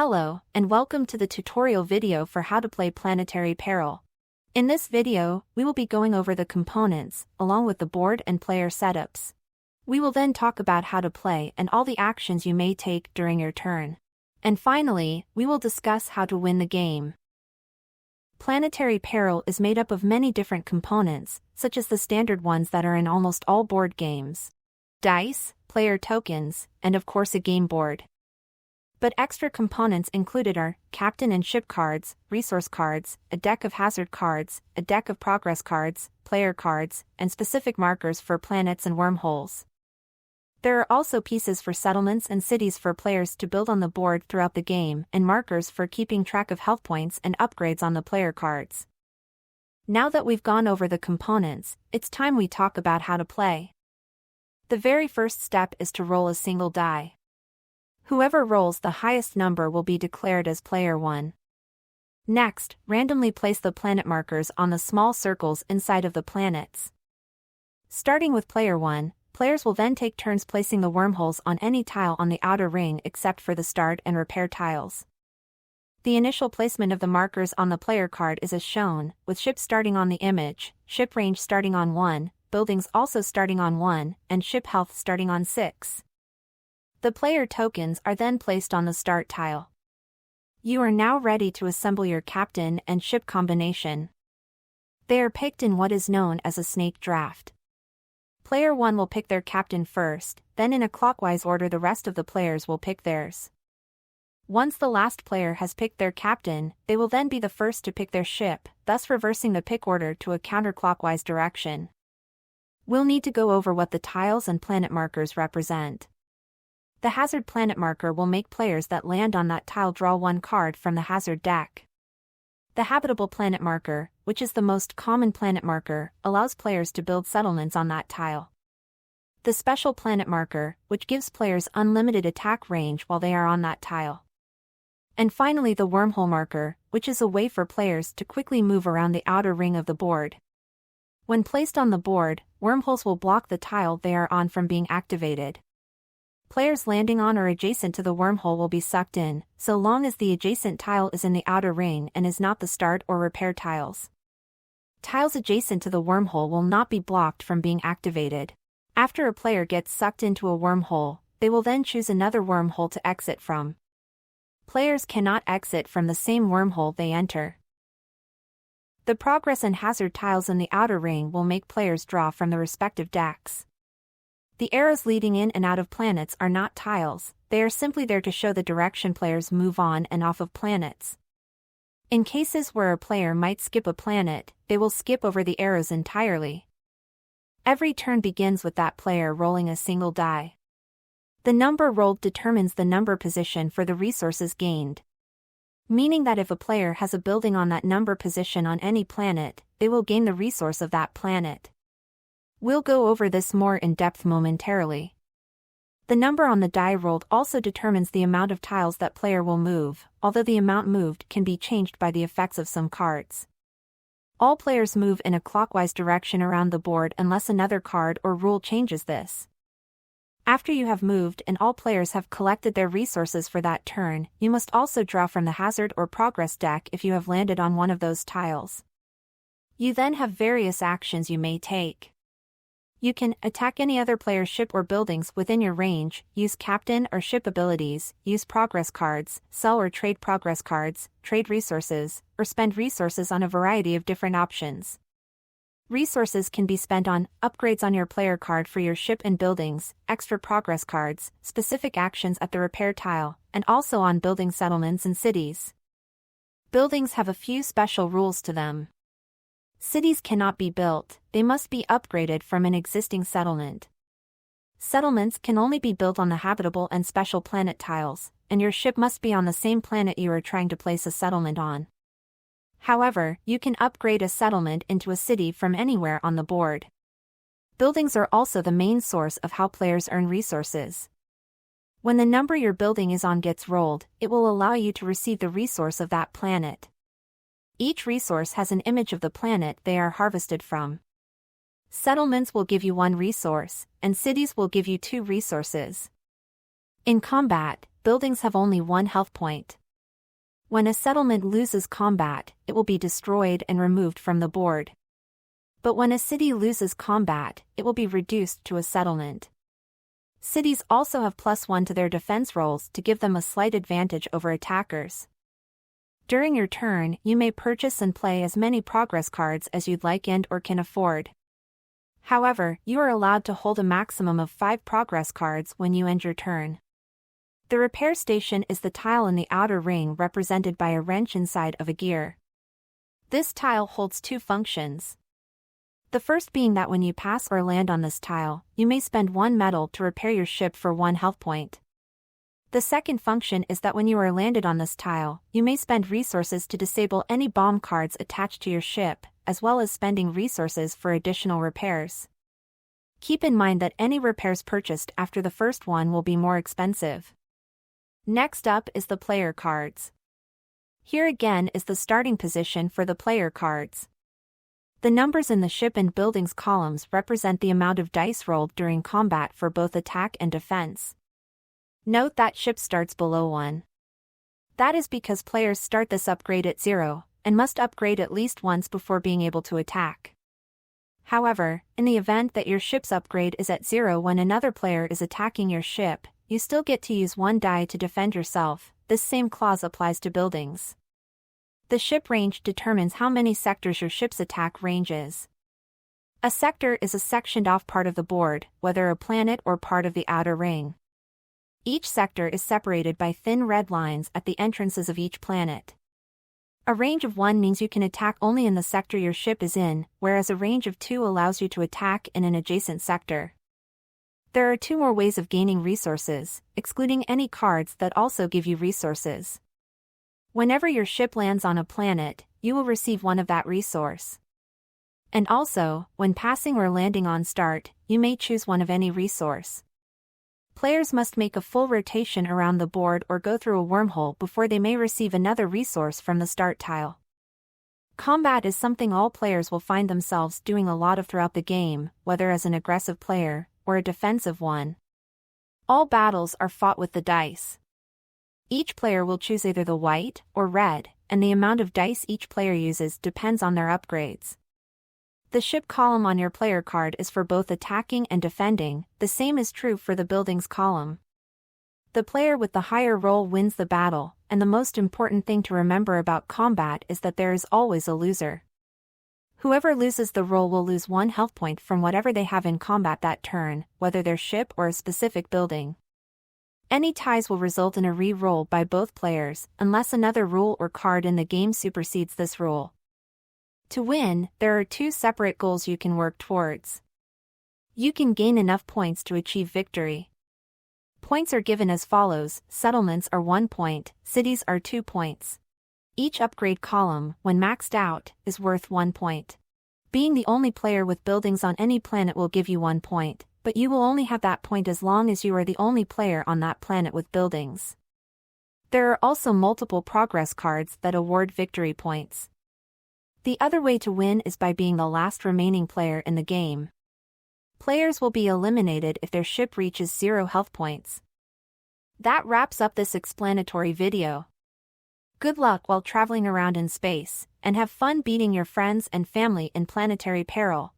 Hello, and welcome to the tutorial video for how to play Planetary Peril. In this video, we will be going over the components, along with the board and player setups. We will then talk about how to play and all the actions you may take during your turn. And finally, we will discuss how to win the game. Planetary Peril is made up of many different components, such as the standard ones that are in almost all board games: dice, player tokens, and of course a game board. But extra components included are captain and ship cards, resource cards, a deck of hazard cards, a deck of progress cards, player cards, and specific markers for planets and wormholes. There are also pieces for settlements and cities for players to build on the board throughout the game, and markers for keeping track of health points and upgrades on the player cards. Now that we've gone over the components, it's time we talk about how to play. The very first step is to roll a single die. Whoever rolls the highest number will be declared as player 1. Next, randomly place the planet markers on the small circles inside of the planets. Starting with player 1, players will then take turns placing the wormholes on any tile on the outer ring except for the start and repair tiles. The initial placement of the markers on the player card is as shown, with ships starting on the image, ship range starting on 1, buildings also starting on 1, and ship health starting on 6. The player tokens are then placed on the start tile. You are now ready to assemble your captain and ship combination. They are picked in what is known as a snake draft. Player 1 will pick their captain first, then in a clockwise order the rest of the players will pick theirs. Once the last player has picked their captain, they will then be the first to pick their ship, thus reversing the pick order to a counterclockwise direction. We'll need to go over what the tiles and planet markers represent. The hazard planet marker will make players that land on that tile draw one card from the hazard deck. The habitable planet marker, which is the most common planet marker, allows players to build settlements on that tile. The special planet marker, which gives players unlimited attack range while they are on that tile. And finally the wormhole marker, which is a way for players to quickly move around the outer ring of the board. When placed on the board, wormholes will block the tile they are on from being activated. Players landing on or adjacent to the wormhole will be sucked in, so long as the adjacent tile is in the outer ring and is not the start or repair tiles. Tiles adjacent to the wormhole will not be blocked from being activated. After a player gets sucked into a wormhole, they will then choose another wormhole to exit from. Players cannot exit from the same wormhole they enter. The progress and hazard tiles in the outer ring will make players draw from the respective decks. The arrows leading in and out of planets are not tiles, they are simply there to show the direction players move on and off of planets. In cases where a player might skip a planet, they will skip over the arrows entirely. Every turn begins with that player rolling a single die. The number rolled determines the number position for the resources gained. Meaning that if a player has a building on that number position on any planet, they will gain the resource of that planet. We'll go over this more in depth momentarily. The number on the die rolled also determines the amount of tiles that player will move, although the amount moved can be changed by the effects of some cards. All players move in a clockwise direction around the board unless another card or rule changes this. After you have moved and all players have collected their resources for that turn, you must also draw from the hazard or progress deck if you have landed on one of those tiles. You then have various actions you may take. You can attack any other player's ship or buildings within your range, use captain or ship abilities, use progress cards, sell or trade progress cards, trade resources, or spend resources on a variety of different options. Resources can be spent on upgrades on your player card for your ship and buildings, extra progress cards, specific actions at the repair tile, and also on building settlements and cities. Buildings have a few special rules to them. Cities cannot be built, they must be upgraded from an existing settlement. Settlements can only be built on the habitable and special planet tiles, and your ship must be on the same planet you are trying to place a settlement on. However, you can upgrade a settlement into a city from anywhere on the board. Buildings are also the main source of how players earn resources. When the number your building is on gets rolled, it will allow you to receive the resource of that planet. Each resource has an image of the planet they are harvested from. Settlements will give you one resource, and cities will give you 2 resources. In combat, buildings have only 1 health point. When a settlement loses combat, it will be destroyed and removed from the board. But when a city loses combat, it will be reduced to a settlement. Cities also have +1 to their defense rolls to give them a slight advantage over attackers. During your turn, you may purchase and play as many progress cards as you'd like and/or can afford. However, you are allowed to hold a maximum of 5 progress cards when you end your turn. The repair station is the tile in the outer ring represented by a wrench inside of a gear. This tile holds 2 functions. The first being that when you pass or land on this tile, you may spend 1 metal to repair your ship for 1 health point. The second function is that when you are landed on this tile, you may spend resources to disable any bomb cards attached to your ship, as well as spending resources for additional repairs. Keep in mind that any repairs purchased after the first one will be more expensive. Next up is the player cards. Here again is the starting position for the player cards. The numbers in the ship and buildings columns represent the amount of dice rolled during combat for both attack and defense. Note that ship starts below 1. That is because players start this upgrade at 0, and must upgrade at least once before being able to attack. However, in the event that your ship's upgrade is at 0 when another player is attacking your ship, you still get to use 1 die to defend yourself. This same clause applies to buildings. The ship range determines how many sectors your ship's attack range is. A sector is a sectioned off part of the board, whether a planet or part of the outer ring. Each sector is separated by thin red lines at the entrances of each planet. A range of 1 means you can attack only in the sector your ship is in, whereas a range of 2 allows you to attack in an adjacent sector. There are 2 more ways of gaining resources, excluding any cards that also give you resources. Whenever your ship lands on a planet, you will receive 1 of that resource. And also, when passing or landing on start, you may choose 1 of any resource. Players must make a full rotation around the board or go through a wormhole before they may receive another resource from the start tile. Combat is something all players will find themselves doing a lot of throughout the game, whether as an aggressive player or a defensive one. All battles are fought with the dice. Each player will choose either the white or red, and the amount of dice each player uses depends on their upgrades. The ship column on your player card is for both attacking and defending, the same is true for the buildings column. The player with the higher roll wins the battle, and the most important thing to remember about combat is that there is always a loser. Whoever loses the roll will lose 1 health point from whatever they have in combat that turn, whether their ship or a specific building. Any ties will result in a re-roll by both players, unless another rule or card in the game supersedes this rule. To win, there are 2 separate goals you can work towards. You can gain enough points to achieve victory. Points are given as follows: settlements are 1 point, cities are 2 points. Each upgrade column, when maxed out, is worth 1 point. Being the only player with buildings on any planet will give you 1 point, but you will only have that point as long as you are the only player on that planet with buildings. There are also multiple progress cards that award victory points. The other way to win is by being the last remaining player in the game. Players will be eliminated if their ship reaches 0 health points. That wraps up this explanatory video. Good luck while traveling around in space, and have fun beating your friends and family in Planetary Peril.